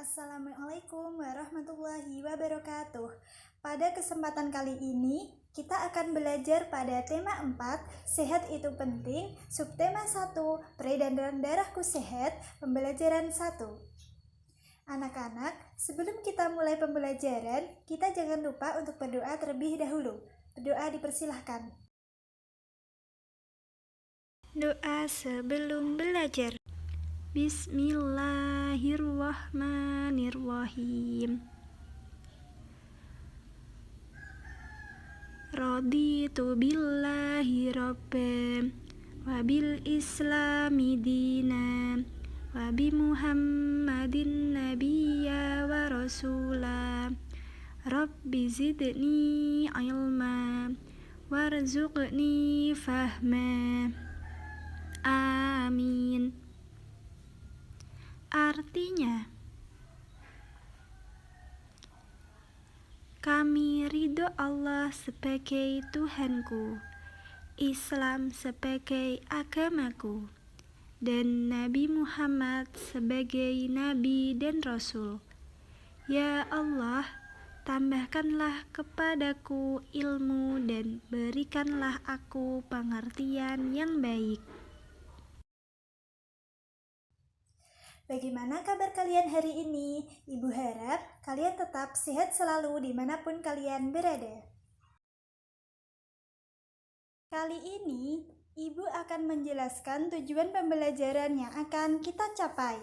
Assalamualaikum warahmatullahi wabarakatuh. Pada kesempatan kali ini, kita akan belajar pada tema 4, sehat itu penting, subtema 1, peredaran darahku sehat, pembelajaran 1. Anak-anak, sebelum kita mulai pembelajaran, kita jangan lupa untuk berdoa terlebih dahulu. Berdoa dipersilahkan. Doa sebelum belajar. Bismillahirrahmanirrahim. Raditu billahi rabban wa bil islami dinan wa bi Muhammadin nabiyya wa rasula. Rabbi zidni ilma warzuqni fahma. Amin. Artinya, kami ridho Allah sebagai Tuhanku, Islam sebagai agamaku, dan Nabi Muhammad sebagai Nabi dan Rasul. Ya Allah, tambahkanlah kepadaku ilmu dan berikanlah aku pengertian yang baik. Bagaimana kabar kalian hari ini? Ibu harap kalian tetap sehat selalu dimanapun kalian berada. Kali ini, Ibu akan menjelaskan tujuan pembelajaran yang akan kita capai.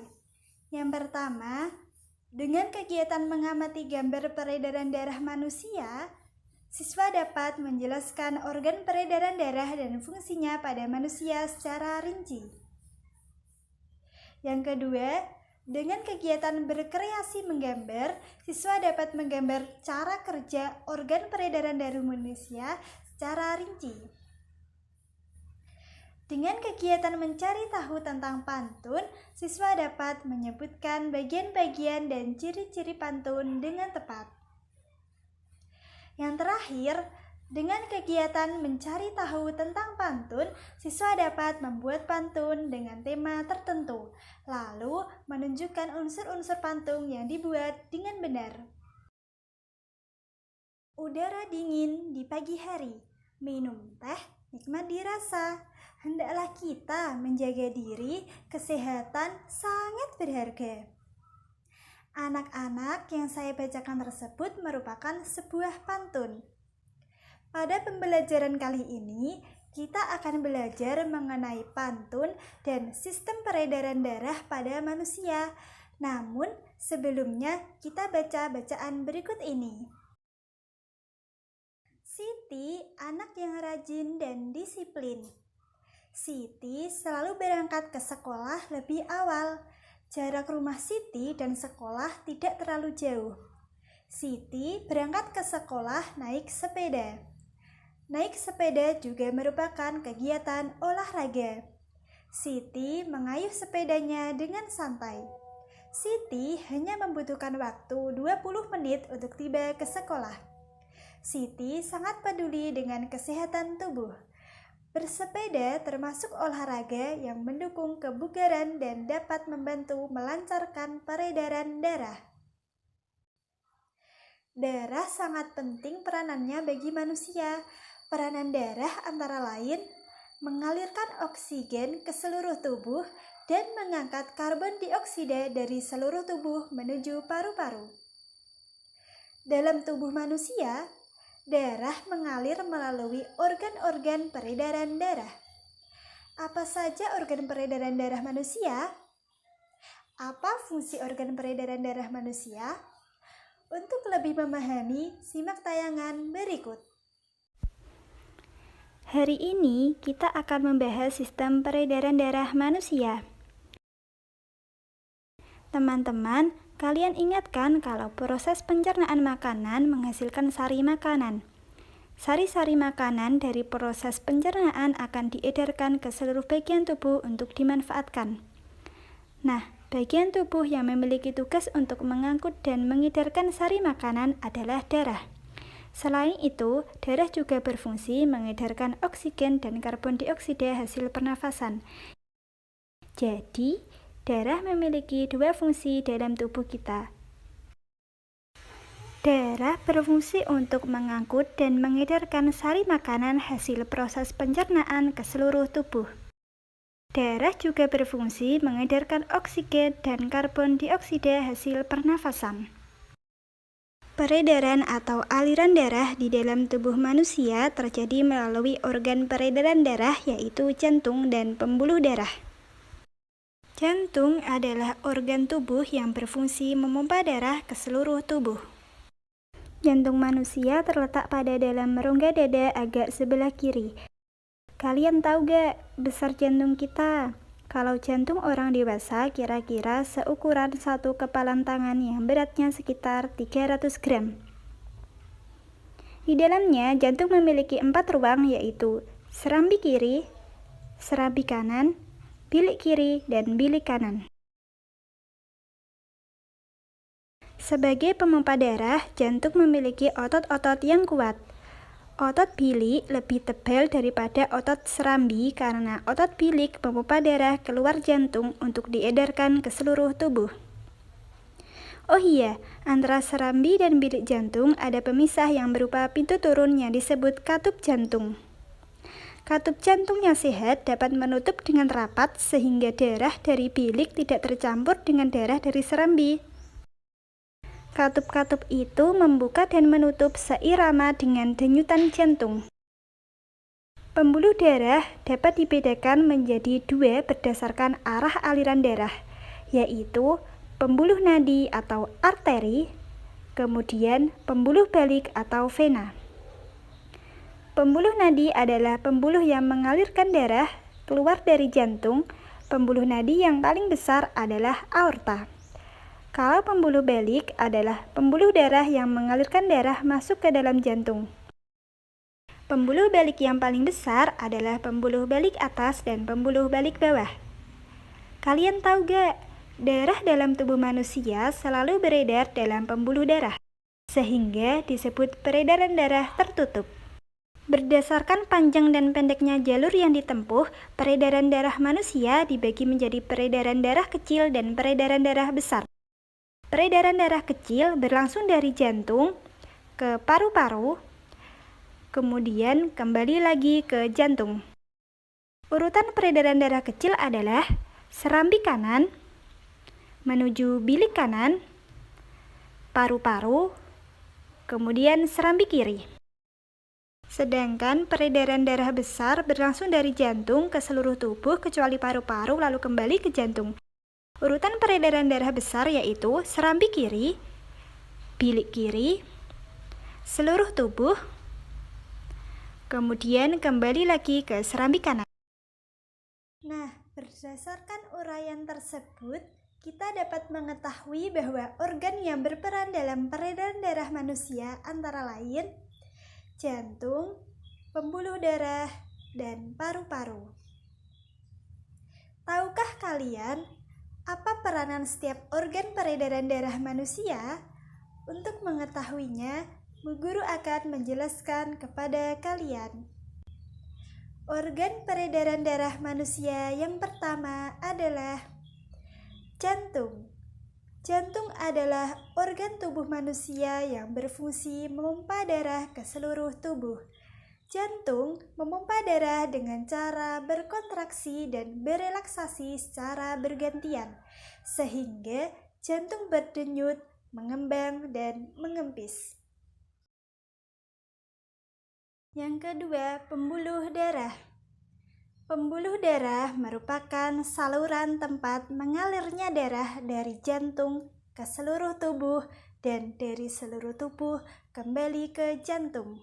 Yang pertama, dengan kegiatan mengamati gambar peredaran darah manusia, siswa dapat menjelaskan organ peredaran darah dan fungsinya pada manusia secara rinci. Yang kedua, dengan kegiatan berkreasi menggambar, siswa dapat menggambar cara kerja organ peredaran darah manusia secara rinci. Dengan kegiatan mencari tahu tentang pantun, siswa dapat menyebutkan bagian-bagian dan ciri-ciri pantun dengan tepat. Yang terakhir, dengan kegiatan mencari tahu tentang pantun, siswa dapat membuat pantun dengan tema tertentu, lalu menunjukkan unsur-unsur pantun yang dibuat dengan benar. Udara dingin di pagi hari, minum teh nikmat dirasa. Hendaklah kita menjaga diri, kesehatan sangat berharga. Anak-anak yang saya bacakan tersebut merupakan sebuah pantun. Pada pembelajaran kali ini, kita akan belajar mengenai pantun dan sistem peredaran darah pada manusia. Namun, sebelumnya kita baca bacaan berikut ini. Siti, anak yang rajin dan disiplin. Siti selalu berangkat ke sekolah lebih awal. Jarak rumah Siti dan sekolah tidak terlalu jauh. Siti berangkat ke sekolah naik sepeda. Naik sepeda juga merupakan kegiatan olahraga. Siti mengayuh sepedanya dengan santai. Siti hanya membutuhkan waktu 20 menit untuk tiba ke sekolah. Siti sangat peduli dengan kesehatan tubuh. Bersepeda termasuk olahraga yang mendukung kebugaran dan dapat membantu melancarkan peredaran darah. Darah sangat penting peranannya bagi manusia. Peranan darah antara lain mengalirkan oksigen ke seluruh tubuh dan mengangkat karbon dioksida dari seluruh tubuh menuju paru-paru. Dalam tubuh manusia, darah mengalir melalui organ-organ peredaran darah. Apa saja organ peredaran darah manusia? Apa fungsi organ peredaran darah manusia? Untuk lebih memahami, simak tayangan berikut. Hari ini kita akan membahas sistem peredaran darah manusia. Teman-teman, kalian ingatkan kalau proses pencernaan makanan menghasilkan sari makanan. Sari-sari makanan dari proses pencernaan akan diedarkan ke seluruh bagian tubuh untuk dimanfaatkan. Nah, bagian tubuh yang memiliki tugas untuk mengangkut dan mengedarkan sari makanan adalah darah. Selain itu, darah juga berfungsi mengedarkan oksigen dan karbon dioksida hasil pernafasan. Jadi, Darah memiliki dua fungsi dalam tubuh kita. Darah berfungsi untuk mengangkut dan mengedarkan sari makanan hasil proses pencernaan ke seluruh tubuh. Darah juga berfungsi mengedarkan oksigen dan karbon dioksida hasil pernafasan. Peredaran atau aliran darah di dalam tubuh manusia terjadi melalui organ peredaran darah yaitu jantung dan pembuluh darah. Jantung adalah organ tubuh yang berfungsi memompa darah ke seluruh tubuh. Jantung manusia terletak pada dalam rongga dada agak sebelah kiri. Kalian tahu gak besar jantung kita? Kalau jantung orang dewasa kira-kira seukuran satu kepalan tangan yang beratnya sekitar 300 gram. Di dalamnya jantung memiliki 4 ruang yaitu serambi kiri, serambi kanan, bilik kiri, dan bilik kanan. Sebagai pemompa darah, jantung memiliki otot-otot yang kuat. Otot bilik lebih tebal daripada otot serambi karena otot bilik memompa darah keluar jantung untuk diedarkan ke seluruh tubuh. Oh iya, antara serambi dan bilik jantung ada pemisah yang berupa pintu turun yang disebut katup jantung. Katup jantung yang sehat dapat menutup dengan rapat sehingga darah dari bilik tidak tercampur dengan darah dari serambi. Katup-katup itu membuka dan menutup seirama dengan denyutan jantung. Pembuluh darah dapat dibedakan menjadi dua berdasarkan arah aliran darah, yaitu pembuluh nadi atau arteri, kemudian pembuluh balik atau vena. Pembuluh nadi adalah pembuluh yang mengalirkan darah keluar dari jantung. Pembuluh nadi yang paling besar adalah aorta. Kalau pembuluh balik adalah pembuluh darah yang mengalirkan darah masuk ke dalam jantung. Pembuluh balik yang paling besar adalah pembuluh balik atas dan pembuluh balik bawah. Kalian tahu gak? Darah dalam tubuh manusia selalu beredar dalam pembuluh darah, sehingga disebut peredaran darah tertutup. Berdasarkan panjang dan pendeknya jalur yang ditempuh, peredaran darah manusia dibagi menjadi peredaran darah kecil dan peredaran darah besar. Peredaran darah kecil berlangsung dari jantung ke paru-paru, kemudian kembali lagi ke jantung. Urutan peredaran darah kecil adalah serambi kanan, menuju bilik kanan, paru-paru, kemudian serambi kiri. Sedangkan peredaran darah besar berlangsung dari jantung ke seluruh tubuh kecuali paru-paru lalu kembali ke jantung. Urutan peredaran darah besar yaitu serambi kiri, bilik kiri, seluruh tubuh, kemudian kembali lagi ke serambi kanan. Nah, berdasarkan uraian tersebut, kita dapat mengetahui bahwa organ yang berperan dalam peredaran darah manusia antara lain jantung, pembuluh darah, dan paru-paru. Tahukah kalian apa peranan setiap organ peredaran darah manusia? Untuk mengetahuinya, Bu Guru akan menjelaskan kepada kalian. Organ peredaran darah manusia yang pertama adalah jantung. Jantung adalah organ tubuh manusia yang berfungsi memompa darah ke seluruh tubuh. Jantung memompa darah dengan cara berkontraksi dan berelaksasi secara bergantian, sehingga jantung berdenyut, mengembang, dan mengempis. Yang kedua, pembuluh darah. Pembuluh darah merupakan saluran tempat mengalirnya darah dari jantung ke seluruh tubuh dan dari seluruh tubuh kembali ke jantung.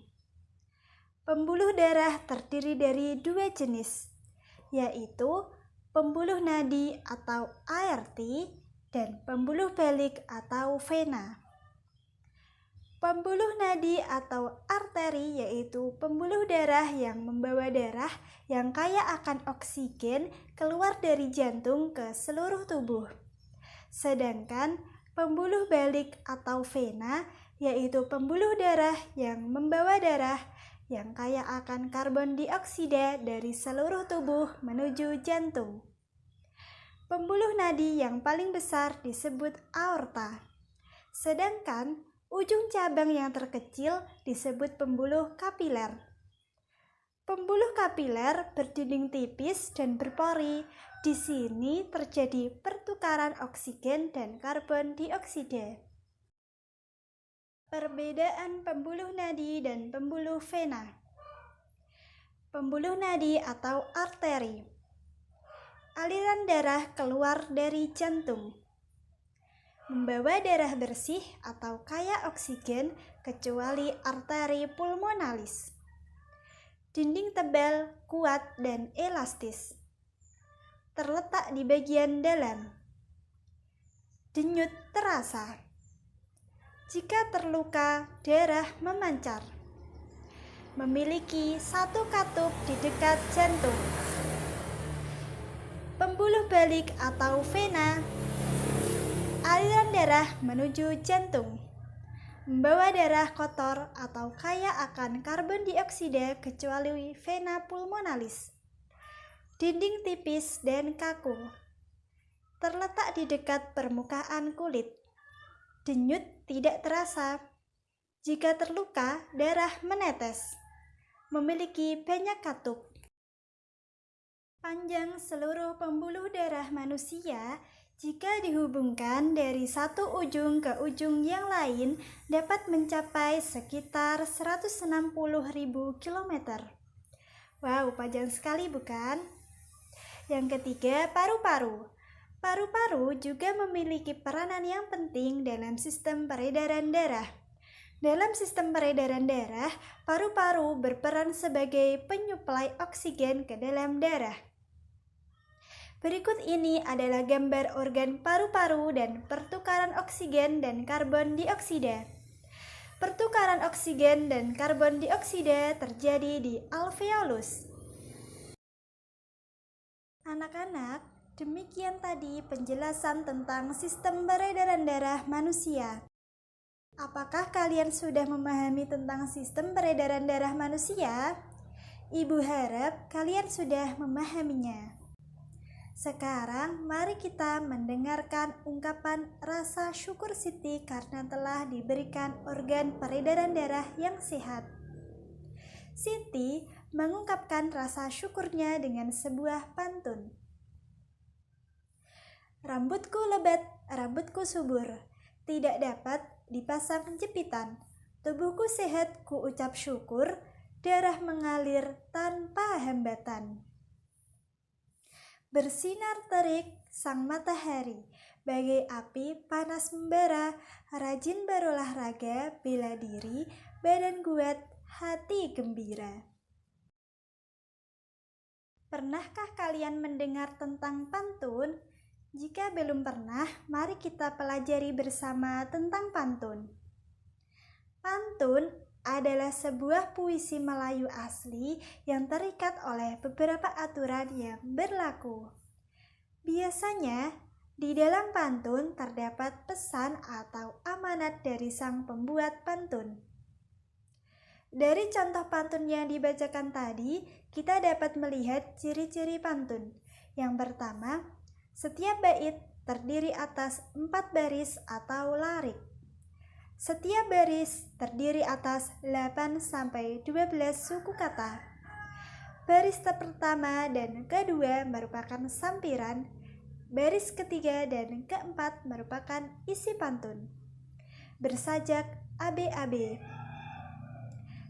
Pembuluh darah terdiri dari dua jenis, yaitu pembuluh nadi atau artery dan pembuluh balik atau vena. Pembuluh nadi atau arteri yaitu pembuluh darah yang membawa darah yang kaya akan oksigen keluar dari jantung ke seluruh tubuh. Sedangkan pembuluh balik atau vena yaitu pembuluh darah yang membawa darah yang kaya akan karbon dioksida dari seluruh tubuh menuju jantung. Pembuluh nadi yang paling besar disebut aorta, sedangkan ujung cabang yang terkecil disebut pembuluh kapiler. Pembuluh kapiler berdinding tipis dan berpori. Di sini terjadi pertukaran oksigen dan karbon dioksida. Perbedaan pembuluh nadi dan pembuluh vena. Pembuluh nadi atau arteri. Aliran darah keluar dari jantung, membawa darah bersih atau kaya oksigen kecuali arteri pulmonalis. Dinding tebal, kuat, dan elastis. Terletak di bagian dalam. Denyut terasa. Jika terluka, darah memancar. Memiliki satu katup di dekat jantung. Pembuluh balik atau vena. Aliran darah menuju jantung. Membawa darah kotor atau kaya akan karbon dioksida kecuali vena pulmonalis. Dinding tipis dan kaku. Terletak di dekat permukaan kulit. Denyut tidak terasa. Jika terluka, darah menetes. Memiliki banyak katup. Panjang seluruh pembuluh darah manusia jika dihubungkan dari satu ujung ke ujung yang lain dapat mencapai sekitar 160.000 km. Wow, panjang sekali bukan? Yang ketiga, paru-paru. Paru-paru juga memiliki peranan yang penting dalam sistem peredaran darah. Dalam sistem peredaran darah, paru-paru berperan sebagai penyuplai oksigen ke dalam darah. Berikut ini adalah gambar organ paru-paru dan pertukaran oksigen dan karbon dioksida. Pertukaran oksigen dan karbon dioksida terjadi di alveolus. Anak-anak, demikian tadi penjelasan tentang sistem peredaran darah manusia. Apakah kalian sudah memahami tentang sistem peredaran darah manusia? Ibu harap kalian sudah memahaminya. Sekarang mari kita mendengarkan ungkapan rasa syukur Siti karena telah diberikan organ peredaran darah yang sehat. Siti mengungkapkan rasa syukurnya dengan sebuah pantun. Rambutku lebat, rambutku subur, tidak dapat dipasang jepitan. Tubuhku sehat, ku ucap syukur, darah mengalir tanpa hambatan. Bersinar terik sang matahari, bagai api panas membara, rajin berolahraga, bela diri, badan kuat, hati gembira. Pernahkah kalian mendengar tentang pantun? Jika belum pernah, mari kita pelajari bersama tentang pantun. Pantun adalah sebuah puisi Melayu asli yang terikat oleh beberapa aturan yang berlaku. Biasanya, di dalam pantun terdapat pesan atau amanat dari sang pembuat pantun. Dari contoh pantun yang dibacakan tadi, kita dapat melihat ciri-ciri pantun. Yang pertama, setiap bait terdiri atas 4 baris atau larik. Setiap baris terdiri atas 8-12 suku kata. Baris pertama dan kedua merupakan sampiran, baris ketiga dan keempat merupakan isi pantun. Bersajak AB-AB.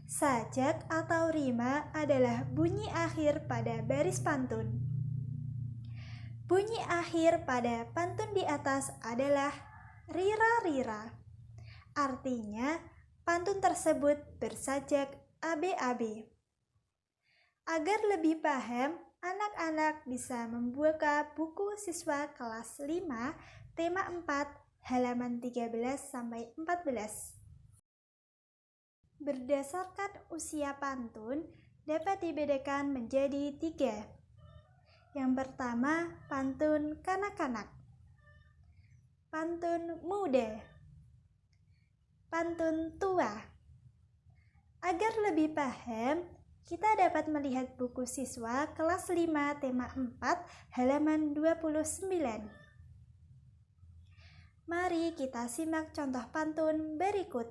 Sajak atau rima adalah bunyi akhir pada baris pantun. Bunyi akhir pada pantun di atas adalah rira-rira. Artinya, pantun tersebut bersajak AB-AB. Agar lebih paham, anak-anak bisa membuka buku siswa kelas 5, tema 4, halaman 13-14. Berdasarkan usia pantun dapat dibedakan menjadi 3. Yang pertama, pantun kanak-kanak, pantun muda, pantun tua. Agar lebih paham, kita dapat melihat buku siswa kelas 5 tema 4 halaman 29. Mari kita simak contoh pantun berikut.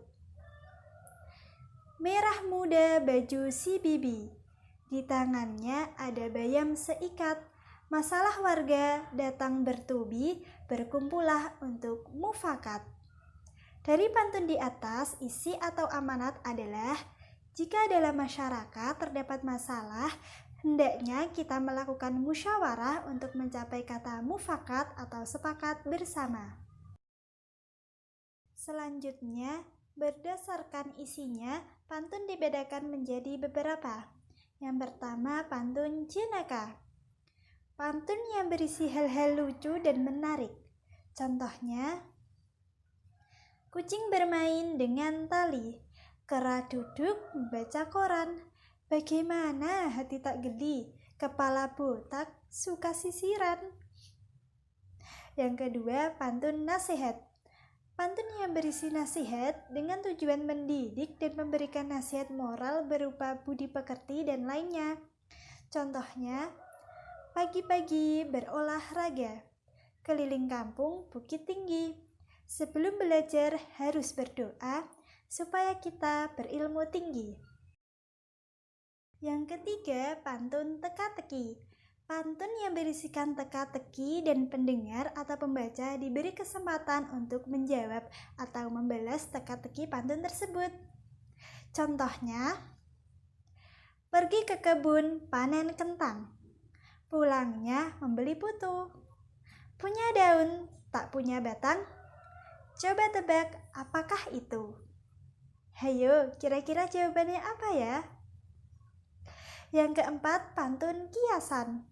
Merah muda baju si Bibi, di tangannya ada bayam seikat. Masalah warga datang bertubi, berkumpullah untuk mufakat. Dari pantun di atas, isi atau amanat adalah jika dalam masyarakat terdapat masalah, hendaknya kita melakukan musyawarah untuk mencapai kata mufakat atau sepakat bersama. Selanjutnya, berdasarkan isinya, pantun dibedakan menjadi beberapa. Yang pertama, pantun jenaka. Pantun yang berisi hal-hal lucu dan menarik. Contohnya, kucing bermain dengan tali, kera duduk membaca koran. Bagaimana hati tak geli, kepala botak suka sisiran. Yang kedua, pantun nasihat. Pantun yang berisi nasihat dengan tujuan mendidik dan memberikan nasihat moral berupa budi pekerti dan lainnya. Contohnya, pagi-pagi berolahraga, keliling kampung Bukit Tinggi. Sebelum belajar harus berdoa supaya kita berilmu tinggi. Yang ketiga, pantun teka-teki. Pantun yang berisikan teka-teki dan pendengar atau pembaca diberi kesempatan untuk menjawab atau membalas teka-teki pantun tersebut. Contohnya, pergi ke kebun panen kentang, pulangnya membeli putu. Punya daun, tak punya batang, coba tebak apakah itu? Hayo, kira-kira jawabannya apa ya? Yang keempat, pantun kiasan.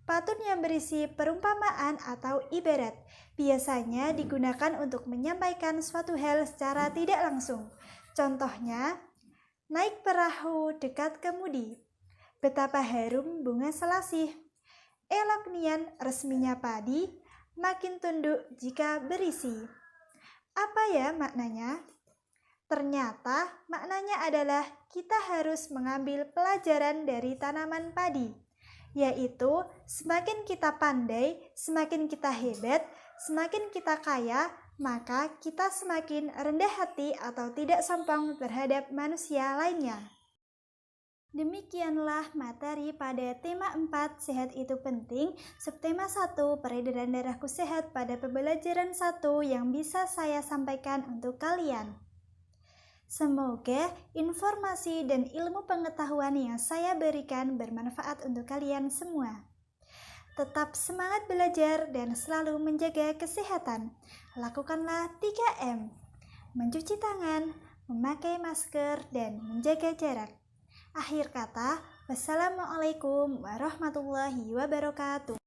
Pantun yang berisi perumpamaan atau ibarat biasanya digunakan untuk menyampaikan suatu hal secara tidak langsung. Contohnya, naik perahu dekat kemudi, betapa harum bunga selasih, elok nian resminya padi, makin tunduk jika berisi. Apa ya maknanya? Ternyata maknanya adalah kita harus mengambil pelajaran dari tanaman padi, yaitu semakin kita pandai, semakin kita hebat, semakin kita kaya, maka kita semakin rendah hati atau tidak sombong terhadap manusia lainnya. Demikianlah materi pada tema 4 sehat itu penting, subtema 1 peredaran darahku sehat pada pembelajaran 1 yang bisa saya sampaikan untuk kalian. Semoga informasi dan ilmu pengetahuan yang saya berikan bermanfaat untuk kalian semua. Tetap semangat belajar dan selalu menjaga kesehatan. Lakukanlah 3M, mencuci tangan, memakai masker, dan menjaga jarak. Akhir kata, wassalamualaikum warahmatullahi wabarakatuh.